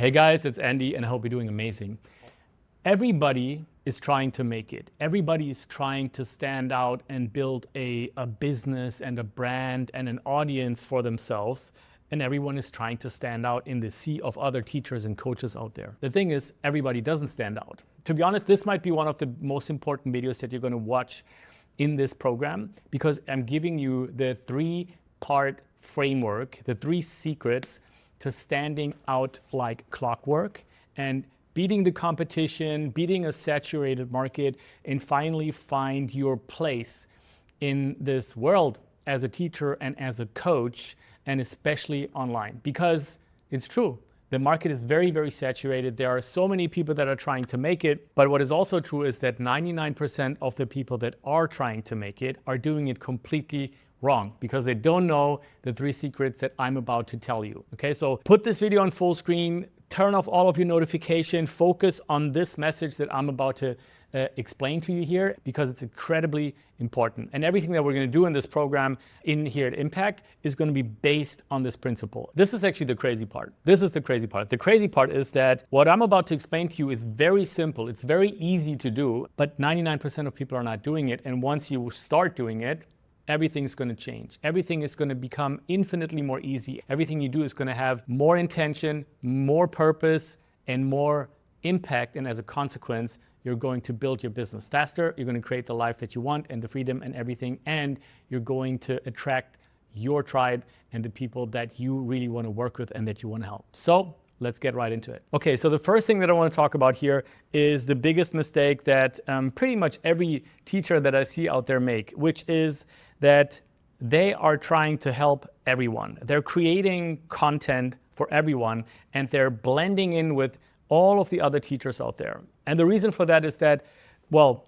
Hey guys, it's Andy and I hope you're doing amazing. Everybody is trying to make it. Everybody is trying to stand out and build a business and a brand and an audience for themselves. And everyone is trying to stand out in the sea of other teachers and coaches out there. The thing is, everybody doesn't stand out. To be honest, this might be one of the most important videos that you're going to watch in this program, because I'm giving you the 3-part framework, the 3 secrets to standing out like clockwork and beating the competition, beating a saturated market, and finally find your place in this world as a teacher and as a coach, and especially online. Because it's true, the market is very, very saturated. There are so many people that are trying to make it. But what is also true is that 99% of the people that are trying to make it are doing it completely wrong, because they don't know the 3 secrets that I'm about to tell you. Okay, so put this video on full screen, turn off all of your notifications, focus on this message that I'm about to explain to you here, because it's incredibly important. And everything that we're going to do in this program in here at Impact is going to be based on this principle. This is actually the crazy part. This is the crazy part. The crazy part is that what I'm about to explain to you is very simple. It's very easy to do, but 99% of people are not doing it. And once you start doing it, everything's going to change. Everything is going to become infinitely more easy. Everything you do is going to have more intention, more purpose, and more impact. And as a consequence, you're going to build your business faster. You're going to create the life that you want and the freedom and everything. And you're going to attract your tribe and the people that you really want to work with and that you want to help. So let's get right into it. Okay, so the first thing that I want to talk about here is the biggest mistake that pretty much every teacher that I see out there make, which is that they are trying to help everyone. They're creating content for everyone, and they're blending in with all of the other teachers out there. And the reason for that is that, well,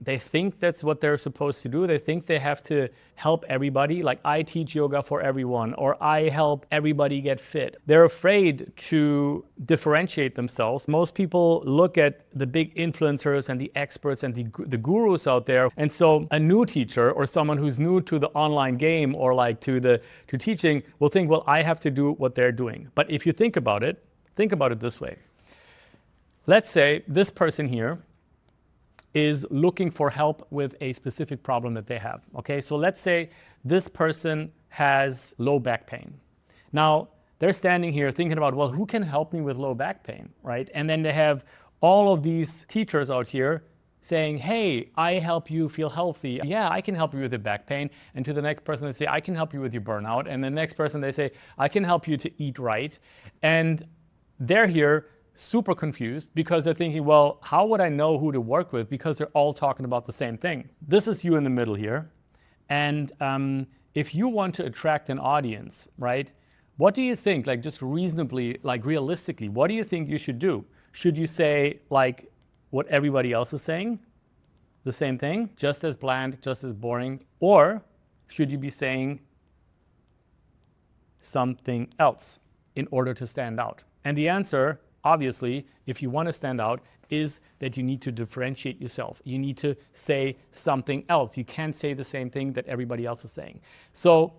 they think that's what they're supposed to do. They think they have to help everybody, like I teach yoga for everyone, or I help everybody get fit. They're afraid to differentiate themselves. Most people look at the big influencers and the experts and the gurus out there. And so a new teacher or someone who's new to the online game or like to teaching will think, well, I have to do what they're doing. But if you think about it this way. Let's say this person here is looking for help with a specific problem that they have. Okay, so let's say this person has low back pain. Now, they're standing here thinking about, well, who can help me with low back pain, right? And then they have all of these teachers out here saying, hey, I help you feel healthy. Yeah, I can help you with your back pain. And to the next person, they say, I can help you with your burnout. And the next person, they say, I can help you to eat right. And they're here super confused because they're thinking, well, how would I know who to work with? Because they're all talking about the same thing. This is you in the middle here. And if you want to attract an audience, right, what do you think, like just reasonably, like realistically, what do you think you should do? Should you say like what everybody else is saying? The same thing, just as bland, just as boring? Or should you be saying something else in order to stand out? And the answer, obviously, if you want to stand out, is that you need to differentiate yourself. You need to say something else. You can't say the same thing that everybody else is saying. So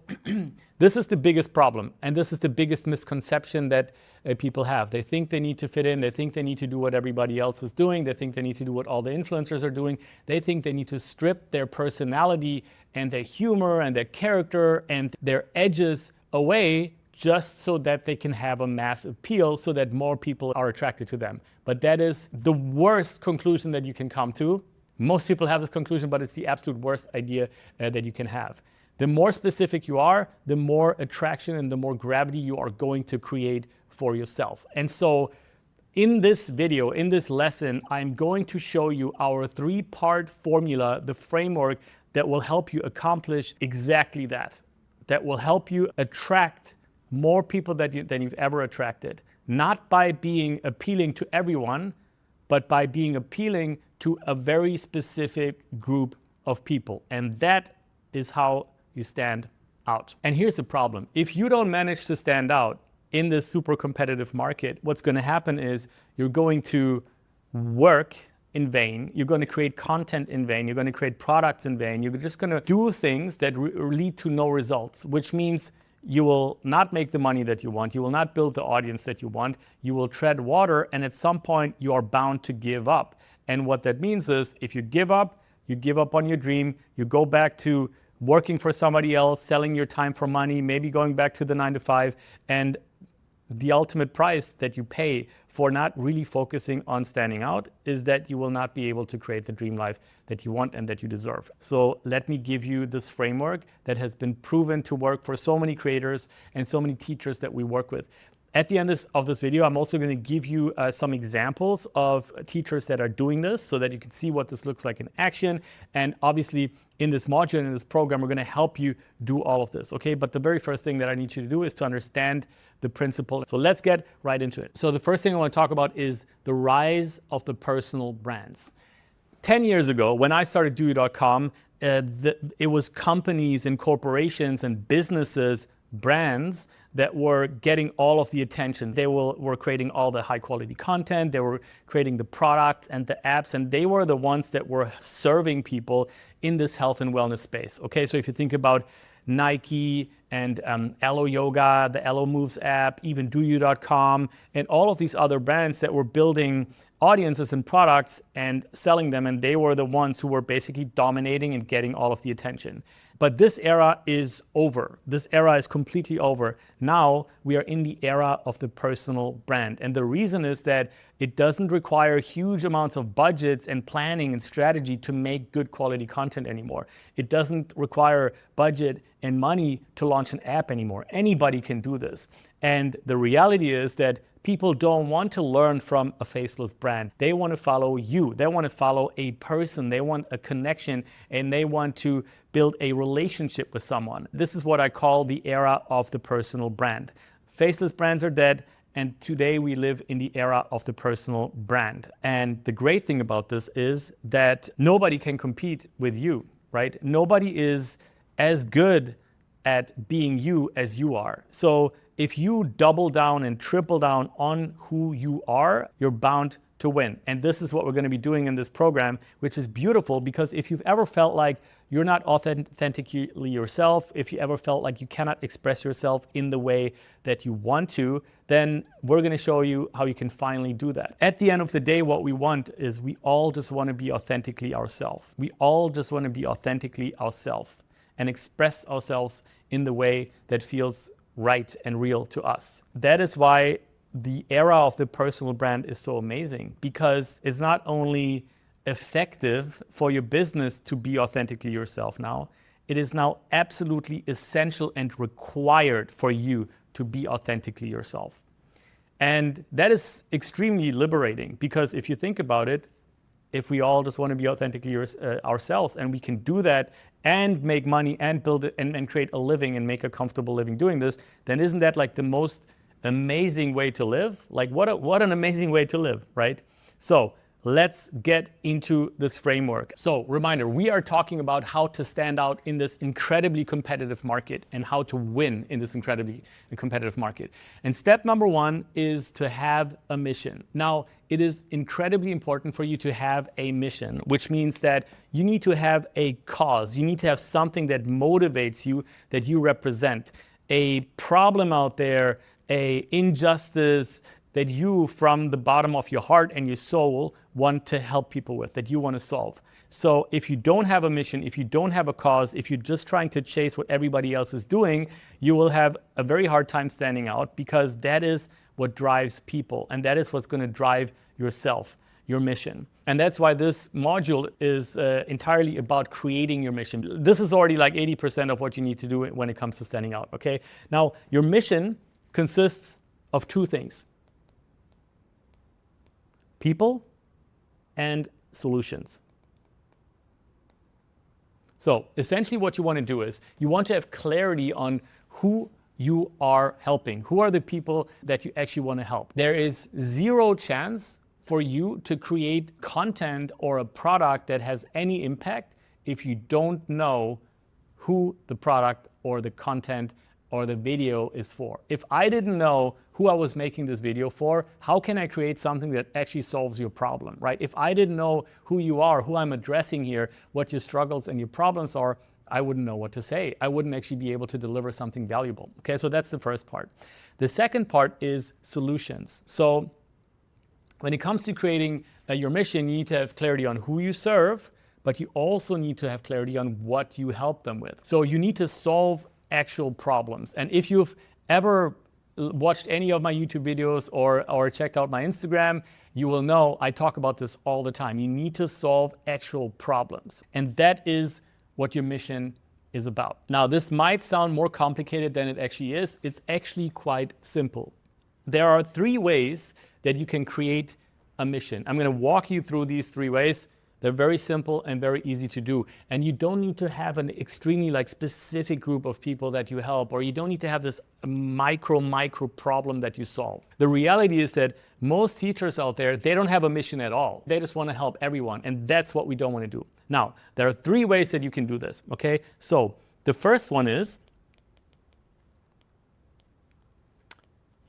this is the biggest problem, and this is the biggest misconception that people have. They think they need to fit in. They think they need to do what everybody else is doing. They think they need to do what all the influencers are doing. They think they need to strip their personality and their humor and their character and their edges away just so that they can have a mass appeal so that more people are attracted to them. But that is the worst conclusion that you can come to. Most people have this conclusion, but it's the absolute worst idea that you can have. The more specific you are, the more attraction and the more gravity you are going to create for yourself. And so in this video, in this lesson, I'm going to show you our 3-part formula, the framework that will help you accomplish exactly that. That will help you attract more people than you've ever attracted. Not by being appealing to everyone, but by being appealing to a very specific group of people. And that is how you stand out. And here's the problem. If you don't manage to stand out in this super competitive market, what's going to happen is you're going to work in vain. You're going to create content in vain. You're going to create products in vain. You're just going to do things that lead to no results, which means you will not make the money that you want. You will not build the audience that you want. You will tread water, and at some point you are bound to give up. And what that means is if you give up on your dream, you go back to working for somebody else, selling your time for money, maybe going back to the 9 to 5, and the ultimate price that you pay for not really focusing on standing out is that you will not be able to create the dream life that you want and that you deserve. So let me give you this framework that has been proven to work for so many creators and so many teachers that we work with. At the end of this video, I'm also going to give you some examples of teachers that are doing this so that you can see what this looks like in action. And obviously, in this module, in this program, we're going to help you do all of this, okay? But the very first thing that I need you to do is to understand the principle. So let's get right into it. So the first thing I want to talk about is the rise of the personal brands. 10 years ago, when I started DoYou.com, it was companies and corporations and businesses, brands that were getting all of the attention. They were creating all the high quality content, they were creating the products and the apps, and they were the ones that were serving people in this health and wellness space. Okay, so if you think about Nike and Elo Yoga, the Elo Moves app, even DoYou.com, and all of these other brands that were building audiences and products and selling them, and they were the ones who were basically dominating and getting all of the attention. But this era is over. This era is completely over. Now we are in the era of the personal brand. And the reason is that it doesn't require huge amounts of budgets and planning and strategy to make good quality content anymore. It doesn't require budget and money to launch an app anymore. Anybody can do this. And the reality is that people don't want to learn from a faceless brand. They want to follow you. They want to follow a person. They want a connection, and they want to build a relationship with someone. This is what I call the era of the personal brand. Faceless brands are dead, and today we live in the era of the personal brand. And the great thing about this is that nobody can compete with you, right? Nobody is as good at being you as you are. So if you double down and triple down on who you are, you're bound to win. And this is what we're going to be doing in this program, which is beautiful because if you've ever felt like you're not authentically yourself, if you ever felt like you cannot express yourself in the way that you want to, then we're going to show you how you can finally do that. At the end of the day, what we want is we all just want to be authentically ourselves. We all just want to be authentically ourselves and express ourselves in the way that feels right and real to us. That is why the era of the personal brand is so amazing, because it's not only effective for your business to be authentically yourself now, it is now absolutely essential and required for you to be authentically yourself. And that is extremely liberating, because if you think about it, if we all just want to be authentically ourselves, and we can do that and make money and build it and create a living and make a comfortable living doing this, then isn't that like the most amazing way to live? Like what an amazing way to live, right? So let's get into this framework. So reminder, we are talking about how to stand out in this incredibly competitive market and how to win in this incredibly competitive market. And step number one is to have a mission. Now, it is incredibly important for you to have a mission, which means that you need to have a cause. You need to have something that motivates you, that you represent. A problem out there, a injustice that you, from the bottom of your heart and your soul, want to help people with, that you want to solve. So if you don't have a mission, if you don't have a cause, if you're just trying to chase what everybody else is doing, you will have a very hard time standing out, because that is what drives people, and that is what's going to drive yourself, your mission. And that's why this module is entirely about creating your mission. This is already like 80% of what you need to do when it comes to standing out, okay? Now, your mission consists of two things: people and solutions. So essentially what you want to do is you want to have clarity on who you are helping. Who are the people that you actually want to help? There is zero chance for you to create content or a product that has any impact if you don't know who the product or the content or the video is for. If I didn't know who I was making this video for, how can I create something that actually solves your problem, right? If I didn't know who you are, who I'm addressing here, what your struggles and your problems are, I wouldn't know what to say. I wouldn't actually be able to deliver something valuable. Okay, so that's the first part. The second part is solutions. So when it comes to creating your mission, you need to have clarity on who you serve, but you also need to have clarity on what you help them with. So you need to solve actual problems. And if you've ever watched any of my YouTube videos or checked out my Instagram, you will know I talk about this all the time. You need to solve actual problems. And that is what your mission is about. Now, this might sound more complicated than it actually is. It's actually quite simple. There are 3 ways that you can create a mission. I'm going to walk you through these 3 ways. They're very simple and very easy to do. And you don't need to have an extremely specific group of people that you help, or you don't need to have this micro problem that you solve. The reality is that most teachers out there, they don't have a mission at all. They just want to help everyone. And that's what we don't want to do. Now, there are 3 ways that you can do this. Okay. So the first one is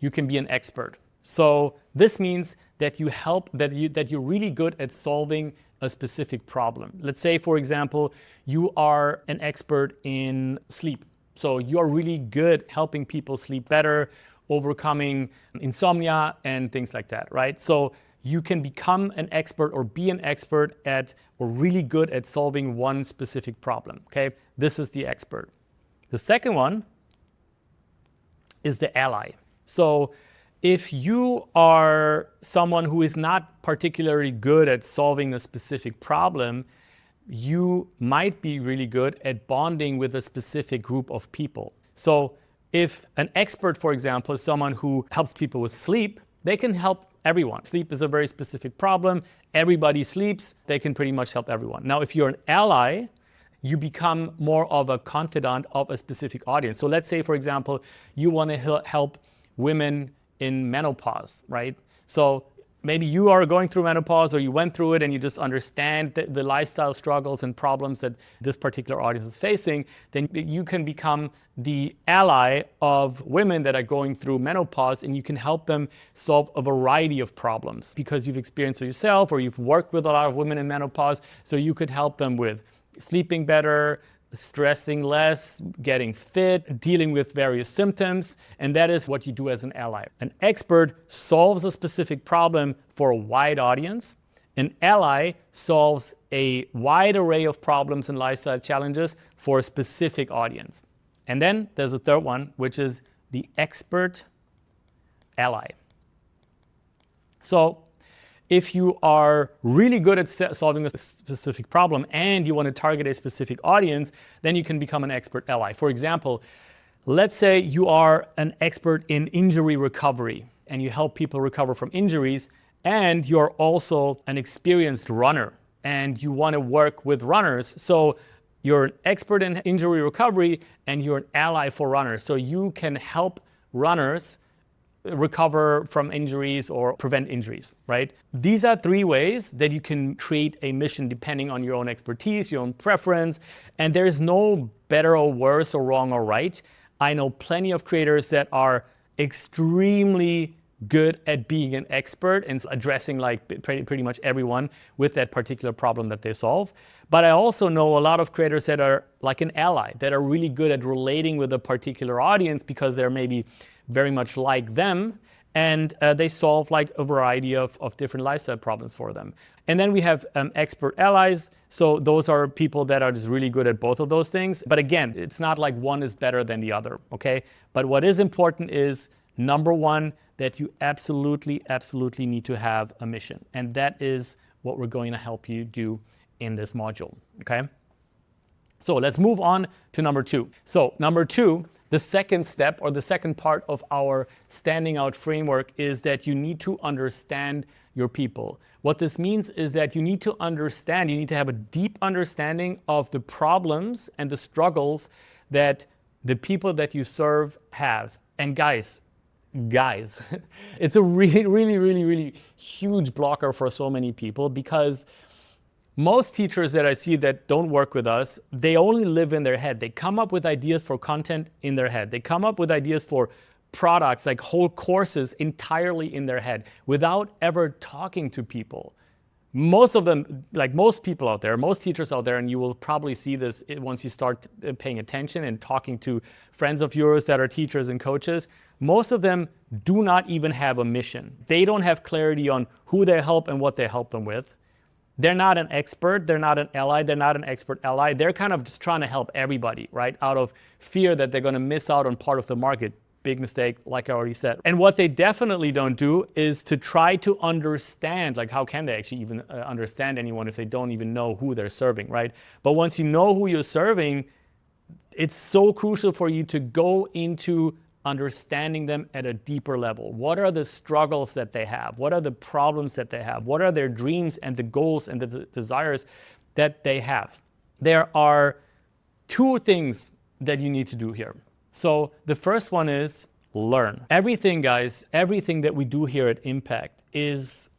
you can be an expert. So this means that you're really good at solving a specific problem. Let's say, for example, you are an expert in sleep. So you're really good helping people sleep better, overcoming insomnia and things like that, right? So you can become an expert or be an expert at, or really good at solving one specific problem, okay? This is the expert. The second one is the ally. So if you are someone who is not particularly good at solving a specific problem, you might be really good at bonding with a specific group of people. So if an expert, for example, is someone who helps people with sleep, they can help everyone. Sleep is a very specific problem. Everybody sleeps. They can pretty much help everyone. Now, if you're an ally, you become more of a confidant of a specific audience. So let's say, for example, you want to help women in menopause, right? So maybe you are going through menopause, or you went through it and you just understand the lifestyle struggles and problems that this particular audience is facing, then you can become the ally of women that are going through menopause, and you can help them solve a variety of problems because you've experienced it yourself, or you've worked with a lot of women in menopause. So you could help them with sleeping better, stressing less, getting fit, dealing with various symptoms, and that is what you do as an ally. An expert solves a specific problem for a wide audience. An ally solves a wide array of problems and lifestyle challenges for a specific audience. And then there's a third one, which is the expert ally. So if you are really good at solving a specific problem and you want to target a specific audience, then you can become an expert ally. For example, let's say you are an expert in injury recovery and you help people recover from injuries, and you're also an experienced runner and you want to work with runners. So you're an expert in injury recovery and you're an ally for runners. So you can help runners recover from injuries or prevent injuries, right? These are 3 ways that you can create a mission depending on your own expertise, your own preference, and there is no better or worse or wrong or right. I know plenty of creators that are extremely good at being an expert and addressing pretty much everyone with that particular problem that they solve. But I also know a lot of creators that are like an ally, that are really good at relating with a particular audience because they're maybe very much like them, and they solve a variety of different lifestyle problems for them. And then we have expert allies. So those are people that are just really good at both of those things. But again, it's not like one is better than the other, okay? But what is important is, number one, that you absolutely need to have a mission. And that is what we're going to help you do in this module, okay? So let's move on to number 2. So number 2, the second step or the second part of our standing out framework is that you need to understand your people. What this means is that you need to have a deep understanding of the problems and the struggles that the people that you serve have. And guys, it's a really huge blocker for so many people, because most teachers that I see that don't work with us, they only live in their head. They come up with ideas for content in their head. They come up with ideas for products, like whole courses, entirely in their head without ever talking to people. Most of them, like most people out there, most teachers out there, and you will probably see this once you start paying attention and talking to friends of yours that are teachers and coaches, most of them do not even have a mission. They don't have clarity on who they help and what they help them with. They're not an expert, they're not an ally, they're not an expert ally. They're kind of just trying to help everybody, right? Out of fear that they're going to miss out on part of the market. Big mistake, like I already said. And what they definitely don't do is to try to understand, like how can they actually even understand anyone if they don't even know who they're serving, right? But once you know who you're serving, it's so crucial for you to go into understanding them at a deeper level. What are the struggles that they have? What are the problems that they have? What are their dreams and the goals and the desires that they have? There are two things that you need to do here. So the first one is learn. Everything, guys, everything that we do here at Impact is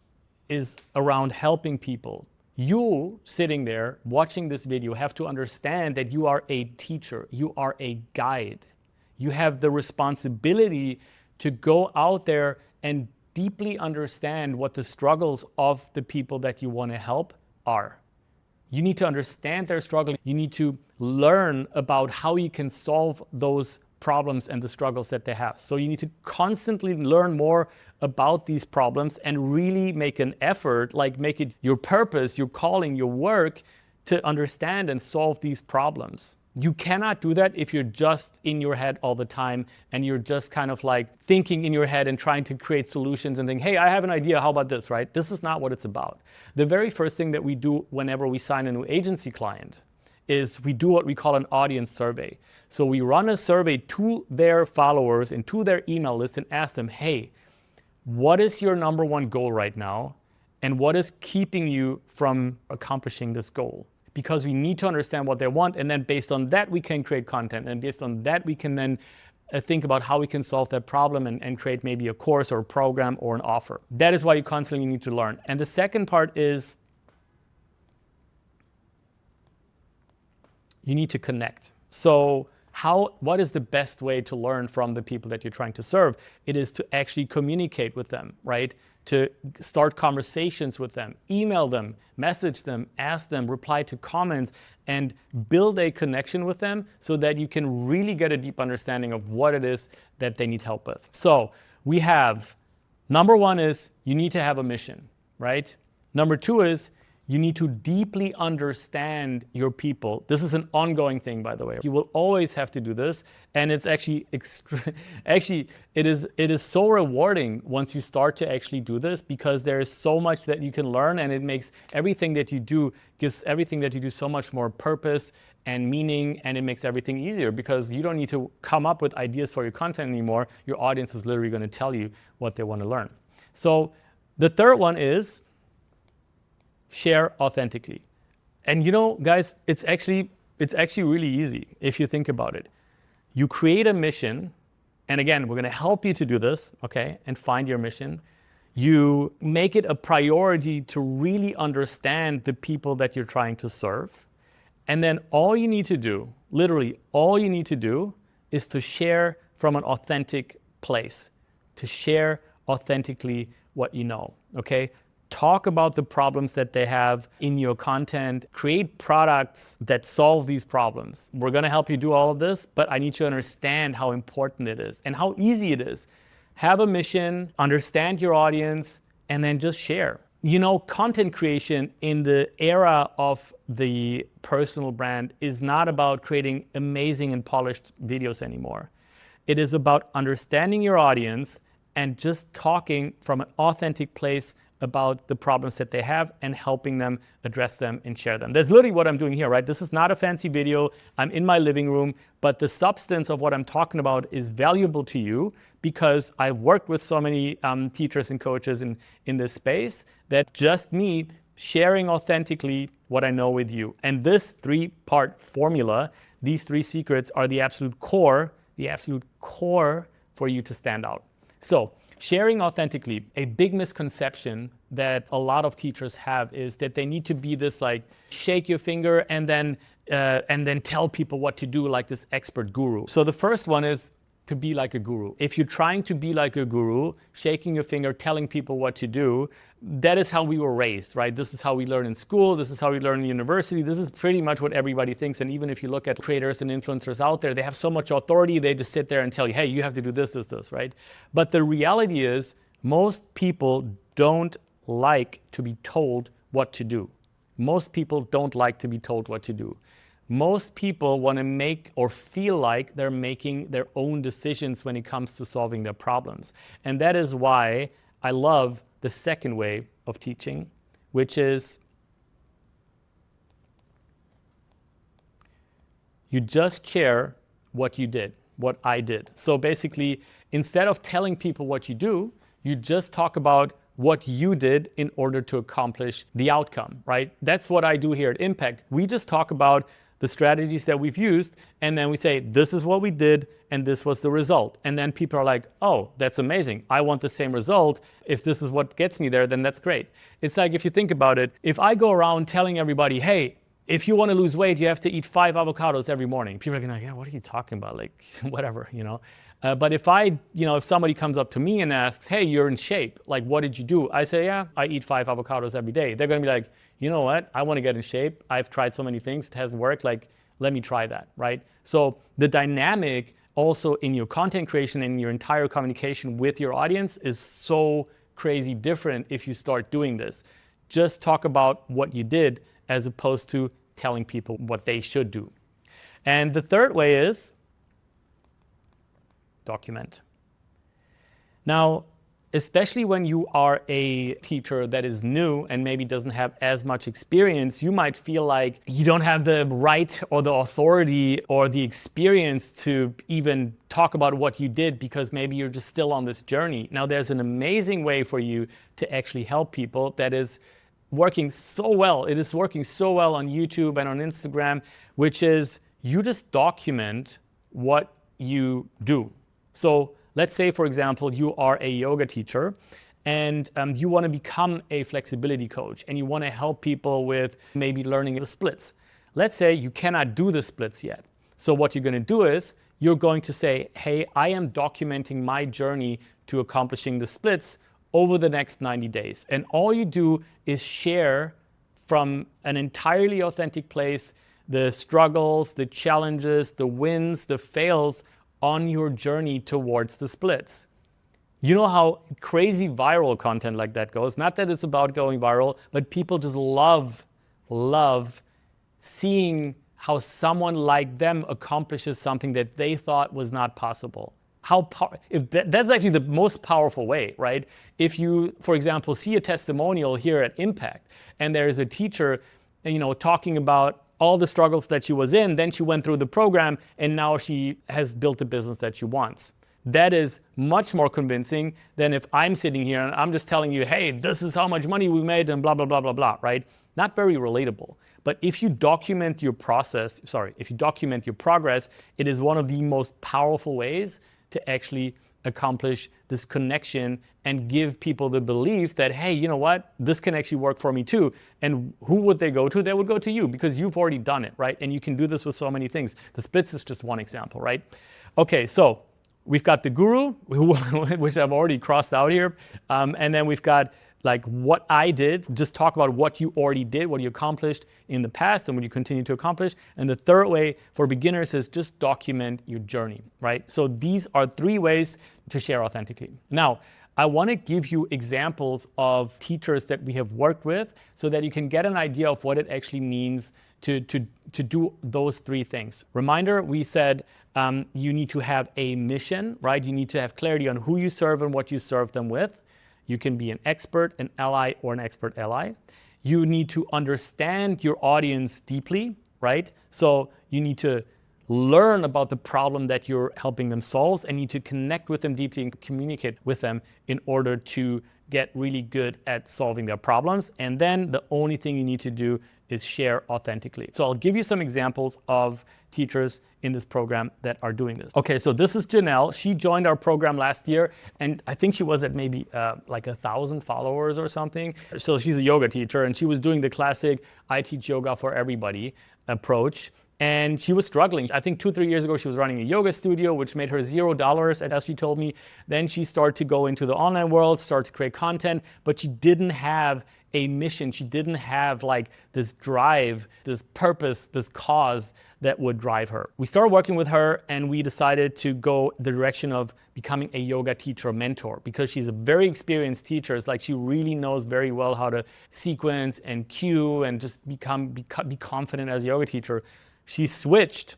around helping people. You sitting there watching this video have to understand that you are a teacher, you are a guide. You have the responsibility to go out there and deeply understand what the struggles of the people that you want to help are. You need to understand their struggle. You need to learn about how you can solve those problems and the struggles that they have. So you need to constantly learn more about these problems and really make an effort, like make it your purpose, your calling, your work to understand and solve these problems. You cannot do that if you're just in your head all the time and you're just kind of like thinking in your head and trying to create solutions and think, hey, I have an idea, how about this, right? This is not what it's about. The very first thing that we do whenever we sign a new agency client is we do what we call an audience survey. So we run a survey to their followers and to their email list and ask them, hey, what is your number one goal right now? And what is keeping you from accomplishing this goal? Because we need to understand what they want, and then based on that we can create content, and based on that we can then think about how we can solve that problem and create maybe a course or a program or an offer. That is why you constantly need to learn. And the second part is you need to connect. So what is the best way to learn from the people that you're trying to serve? It is to actually communicate with them, right? To start conversations with them, email them, message them, ask them, reply to comments, and build a connection with them so that you can really get a deep understanding of what it is that they need help with. So we have, number one is you need to have a mission, right? Number two is you need to deeply understand your people. This is an ongoing thing, by the way. You will always have to do this, and it's actually it is so rewarding once you start to actually do this, because there is so much that you can learn, and it makes everything that you do so much more purpose and meaning, and it makes everything easier because you don't need to come up with ideas for your content anymore. Your audience is literally going to tell you what they want to learn. So the third one is share authentically. And you know, guys, it's actually really easy if you think about it. You create a mission, and again, we're going to help you to do this, okay, and find your mission. You make it a priority to really understand the people that you're trying to serve. And then all you need to do, literally all you need to do, is to share from an authentic place, to share authentically what you know, okay? Talk about the problems that they have in your content. Create products that solve these problems. We're going to help you do all of this, but I need you to understand how important it is and how easy it is. Have a mission, understand your audience, and then just share. You know, content creation in the era of the personal brand is not about creating amazing and polished videos anymore. It is about understanding your audience and just talking from an authentic place about the problems that they have and helping them address them and share them. That's literally what I'm doing here, right? This is not a fancy video. I'm in my living room, but the substance of what I'm talking about is valuable to you because I've worked with so many teachers and coaches in this space that just me sharing authentically what I know with you. And this three-part formula, these three secrets are the absolute core for you to stand out. So, sharing authentically, a big misconception that a lot of teachers have is that they need to be this like shake your finger and then tell people what to do like this expert guru. So the first one is to be like a guru. If you're trying to be like a guru, shaking your finger, telling people what to do, that is how we were raised, right? This is how we learn in school. This is how we learn in university. This is pretty much what everybody thinks. And even if you look at creators and influencers out there, they have so much authority. They just sit there and tell you, hey, you have to do this, right? But the reality is most people don't like to be told what to do. Most people don't like to be told what to do. Most people want to make or feel like they're making their own decisions when it comes to solving their problems. And that is why I love the second way of teaching, which is you just share what you did, what I did. So basically, instead of telling people what you do, you just talk about what you did in order to accomplish the outcome, right? That's what I do here at Impact. We just talk about the strategies that we've used, and then we say, this is what we did, and this was the result. And then people are like, oh, that's amazing. I want the same result. If this is what gets me there, then that's great. It's like, if you think about it, if I go around telling everybody, hey, if you want to lose weight, you have to eat 5 avocados every morning. People are going to be like, yeah, what are you talking about? Like, whatever, But if if somebody comes up to me and asks, hey, you're in shape, like, what did you do? I say, yeah, I eat 5 avocados every day. They're going to be like, you know what? I want to get in shape. I've tried so many things. It hasn't worked. Like, let me try that, right? So the dynamic also in your content creation and your entire communication with your audience is so crazy different if you start doing this. Just talk about what you did as opposed to telling people what they should do. And the third way is document. Now, especially when you are a teacher that is new and maybe doesn't have as much experience, you might feel like you don't have the right or the authority or the experience to even talk about what you did because maybe you're just still on this journey. Now, there's an amazing way for you to actually help people that is working so well. It is working so well on YouTube and on Instagram, which is you just document what you do. So let's say, for example, you are a yoga teacher and you want to become a flexibility coach and you want to help people with maybe learning the splits. Let's say you cannot do the splits yet. So what you're going to do is you're going to say, hey, I am documenting my journey to accomplishing the splits over the next 90 days. And all you do is share from an entirely authentic place the struggles, the challenges, the wins, the fails on your journey towards the splits. You know how crazy viral content like that goes? Not that it's about going viral, but people just love seeing how someone like them accomplishes something that they thought was not possible. That's actually the most powerful way, right? If you, for example, see a testimonial here at Impact, and there is a teacher, talking about all the struggles that she was in, then she went through the program, and now she has built the business that she wants. That is much more convincing than if I'm sitting here and I'm just telling you, hey, this is how much money we made and blah, blah, blah, blah, blah, right? Not very relatable. But if you document your progress, it is one of the most powerful ways to actually accomplish this connection and give people the belief that, hey, you know what, this can actually work for me too. And who would they go to? They would go to you because you've already done it, right? And you can do this with so many things. The splits is just one example, right? Okay, so we've got the guru, which I've already crossed out here. And then we've got like what I did, just talk about what you already did, what you accomplished in the past and what you continue to accomplish. And the third way for beginners is just document your journey, right? So these are 3 ways to share authentically. Now, I want to give you examples of teachers that we have worked with so that you can get an idea of what it actually means to do those 3 things. Reminder, we said you need to have a mission, right? You need to have clarity on who you serve and what you serve them with. You can be an expert, an ally, or an expert ally. You need to understand your audience deeply, right? So you need to learn about the problem that you're helping them solve and need to connect with them deeply and communicate with them in order to get really good at solving their problems. And then the only thing you need to do is share authentically. So I'll give you some examples of teachers in this program that are doing this. Okay, so this is Janelle. She joined our program last year, and I think she was at maybe like 1,000 followers or something. So she's a yoga teacher, and she was doing the classic I teach yoga for everybody approach. And she was struggling. I think 2-3 years ago, she was running a yoga studio, which made her $0, as she told me. Then she started to go into the online world, start to create content, but she didn't have a mission. She didn't have like this drive, this purpose, this cause that would drive her. We started working with her and we decided to go the direction of becoming a yoga teacher mentor, because she's a very experienced teacher. It's like she really knows very well how to sequence and cue and just be confident as a yoga teacher. She switched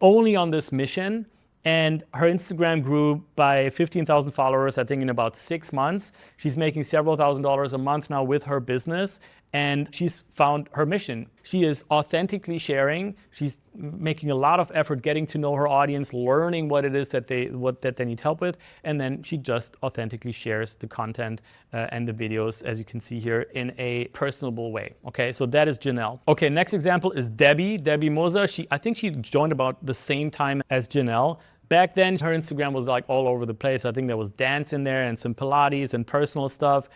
only on this mission, and her Instagram grew by 15,000 followers, I think, in about 6 months. She's making several $1,000s a month now with her business, and she's found her mission. She is authentically sharing. She's making a lot of effort getting to know her audience, learning what it is that they need help with, and then she just authentically shares the content and the videos, as you can see here, in a personable way. Okay, so that is Janelle. Okay, next example is Debbie Moza. I think she joined about the same time as Janelle. Back then, her Instagram was like all over the place. I think there was dance in there and some Pilates and personal stuff.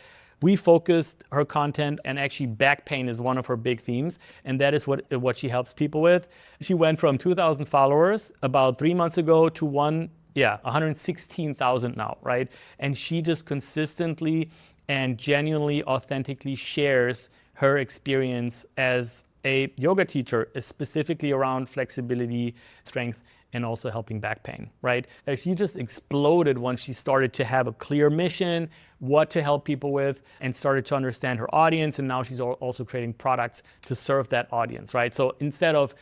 We focused her content, and actually back pain is one of her big themes, and that is what she helps people with. She went from 2,000 followers about 3 months ago to 116,000 now, right? And she just consistently and genuinely, authentically shares her experience as a yoga teacher, specifically around flexibility, strength, and also helping back pain, right? She just exploded once she started to have a clear mission, what to help people with, and started to understand her audience. And now she's also creating products to serve that audience, right? So instead of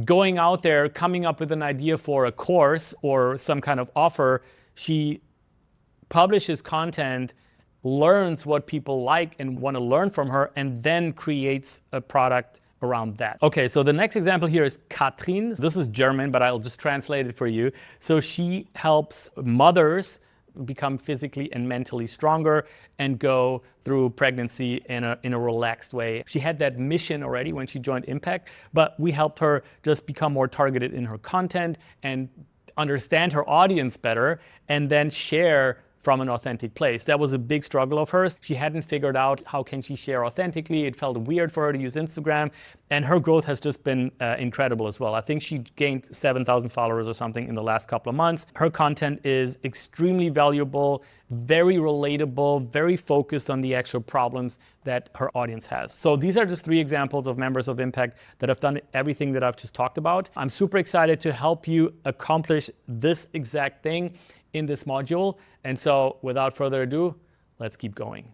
going out there, coming up with an idea for a course or some kind of offer, she publishes content, learns what people like and want to learn from her, and then creates a product around that. Okay, so the next example here is Katrin. This is German, but I'll just translate it for you. So she helps mothers become physically and mentally stronger and go through pregnancy in a relaxed way. She had that mission already when she joined Impact, but we helped her just become more targeted in her content and understand her audience better, and then share from an authentic place. That was a big struggle of hers. She hadn't figured out how can she share authentically. It felt weird for her to use Instagram, and her growth has just been incredible as well. I think she gained 7,000 followers or something in the last couple of months. Her content is extremely valuable, very relatable, very focused on the actual problems that her audience has. So these are just 3 examples of members of Impact that have done everything that I've just talked about. I'm super excited to help you accomplish this exact thing in this module. And so without further ado, let's keep going.